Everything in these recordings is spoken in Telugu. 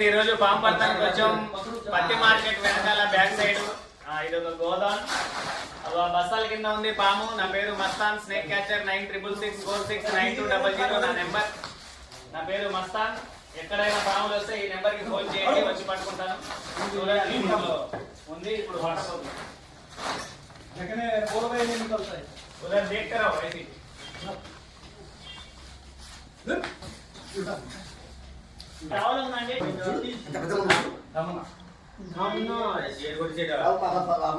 ఈ రోజు పాము పడతానికి వచ్చాం. పత్తి మార్కెట్ వెనకాల బ్యాక్ సైడ్ ఇది ఒక గోదాం. బస్తాల కింద ఉంది పాము. నా పేరు మస్తాన్, స్నేక్ క్యాచర్. 9666469200 నా నెంబర్. నా పేరు మస్తాన్. ఎక్కడైనా పాములు వస్తే ఈ నెంబర్ కి ఫోన్ చేయండి, వచ్చి పట్టుకుంటాను. చూడండి ఉంది ఇప్పుడు పట్టబోతుంది. उधर देख कर आओ ऐसी రావాలి ఉందండి.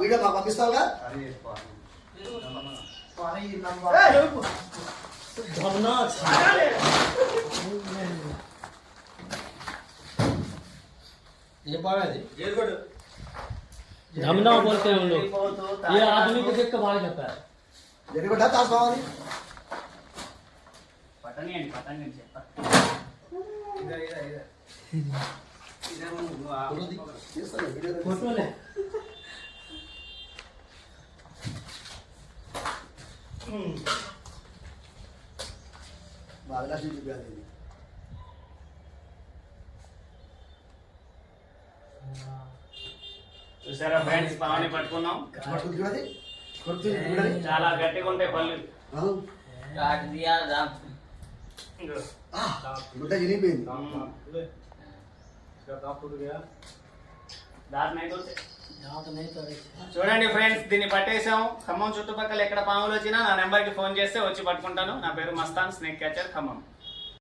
వీడియో మాకు పంపిస్తావుగా. ये पारा है धमना बोलते हैं हम लोग। ये आदमी को देख के भाग जाता है। जरी बड़ा तास पावनी पता नहीं చెప్పా. इधर फोटो ले बागला से जुड़ा दे. చూసారా ఫ్రెండ్స్, పాముని పట్టుకున్నాం. చాలా గట్టిగా ఉంటాయి పళ్ళు. చూడండి ఫ్రెండ్స్, దీన్ని పట్టేసాం. ఖమ్మం చుట్టుపక్కల ఎక్కడ పాములు వచ్చినా నా నెంబర్కి ఫోన్ చేస్తే వచ్చి పట్టుకుంటాను. నా పేరు మస్తాన్, స్నేక్ క్యాచర్, ఖమ్మం.